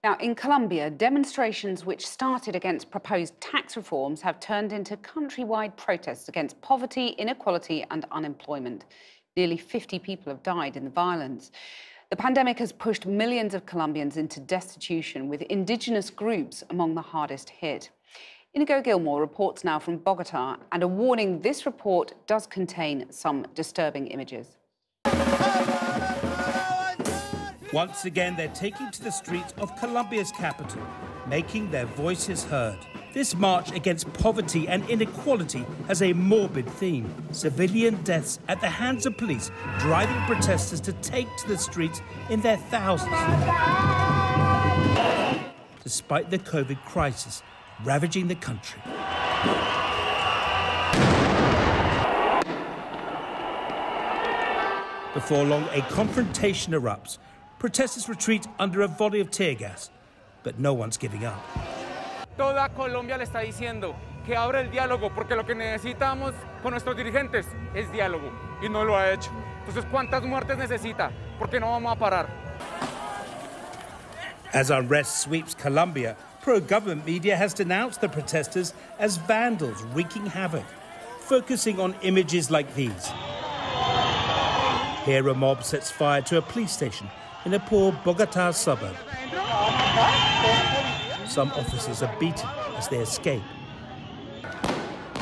Now, in Colombia, demonstrations which started against proposed tax reforms have turned into countrywide protests against poverty, inequality and unemployment. Nearly 50 people have died in the violence. The pandemic has pushed millions of Colombians into destitution, with indigenous groups among the hardest hit. Inigo Gilmore reports now from Bogota, and a warning: this report does contain some disturbing images. Once again, they're taking to the streets of Colombia's capital, making their voices heard. This march against poverty and inequality has a morbid theme: civilian deaths at the hands of police, driving protesters to take to the streets in their thousands. Despite the COVID crisis ravaging the country. Before long, a confrontation erupts. Protesters retreat under a volley of tear gas, but no one's giving up. Toda Colombia le está diciendo que abra el diálogo, porque lo que necesitamos con nuestros dirigentes es diálogo, y no lo ha hecho. Entonces, ¿cuántas muertes necesita? Porque no vamos a parar. As unrest sweeps Colombia, pro-government media has denounced the protesters as vandals wreaking havoc, focusing on images like these. Here, a mob sets fire to a police station in a poor Bogota suburb. Some officers are beaten as they escape.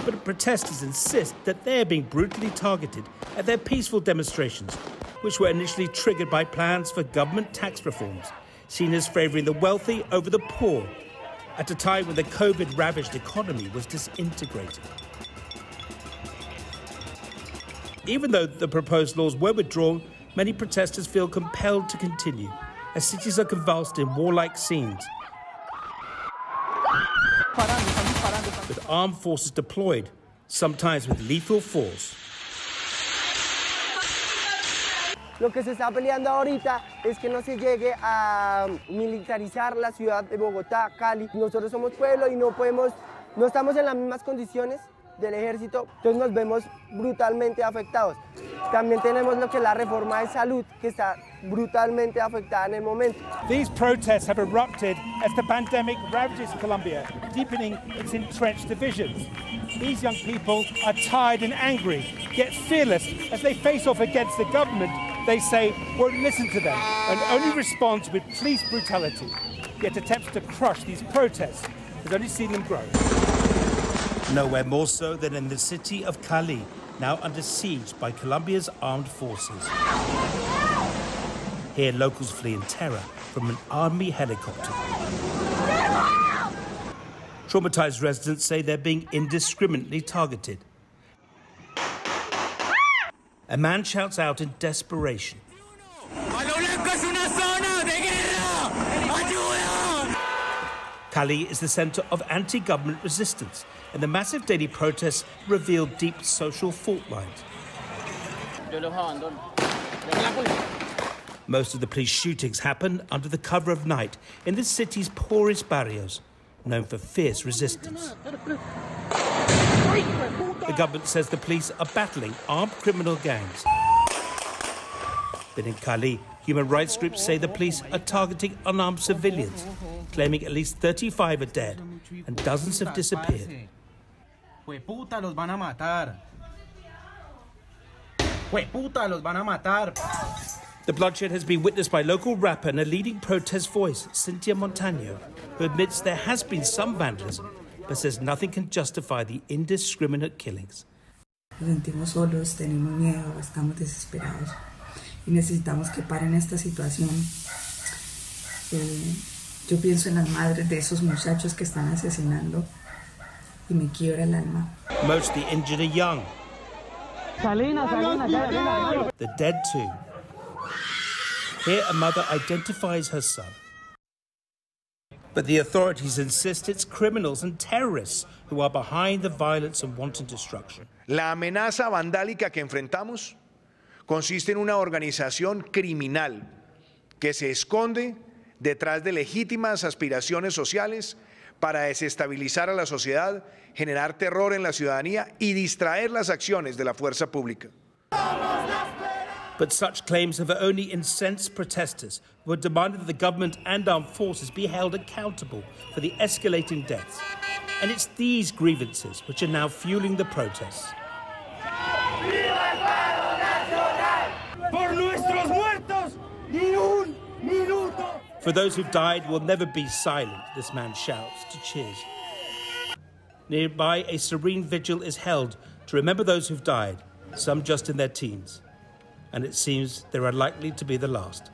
But protesters insist that they're being brutally targeted at their peaceful demonstrations, which were initially triggered by plans for government tax reforms, seen as favouring the wealthy over the poor, at a time when the COVID-ravaged economy was disintegrating. Even though the proposed laws were withdrawn, many protesters feel compelled to continue, as cities are convulsed in warlike scenes, with armed forces deployed, sometimes with lethal force. Lo que se está peleando ahorita es que no se llegue a militarizar la ciudad de Bogotá, Cali. Nosotros somos pueblo y no estamos en las mismas condiciones del ejército, entonces nos vemos brutalmente afectados. También tenemos lo que es la reforma de salud, que está brutalmente afectada en el momento. These protests have erupted as the pandemic ravages Colombia, deepening its entrenched divisions. These young people are tired and angry, yet fearless as they face off against the government they say won't listen to them and only responds with police brutality. Yet attempts to crush these protests has only seen them grow. Nowhere more so than in the city of Cali, now under siege by Colombia's armed forces. Here, locals flee in terror from an army helicopter. Traumatized residents say they're being indiscriminately targeted. A man shouts out in desperation. Cali is the centre of anti-government resistance, and the massive daily protests reveal deep social fault lines. Most of the police shootings happen under the cover of night in the city's poorest barrios, known for fierce resistance. The government says the police are battling armed criminal gangs. But in Cali, human rights groups say the police are targeting unarmed civilians, claiming at least 35 are dead and dozens have disappeared. The bloodshed has been witnessed by local rapper and a leading protest voice, Cynthia Montaño, who admits there has been some vandalism, but says nothing can justify the indiscriminate killings. Nos sentimos solos, tenemos miedo, estamos desesperados y necesitamos que paren esta situación. Yo pienso en las madres de esos muchachos que están asesinando y me quiebra el alma. Most of the injured are young. The dead too. Here, a mother identifies her son. But the authorities insist it's criminals and terrorists who are behind the violence and wanton destruction. La amenaza vandálica que enfrentamos consiste en una organización criminal que se esconde detrás de legítimas aspiraciones sociales para desestabilizar a la sociedad, generar terror en la ciudadanía y distraer las acciones de la fuerza pública. But such claims have only incensed protesters who have demanded that the government and armed forces be held accountable for the escalating deaths. And it's these grievances which are now fueling the protests. For those who died will never be silent, this man shouts to cheers. Nearby, a serene vigil is held to remember those who've died, some just in their teens. And it seems they're unlikely to be the last.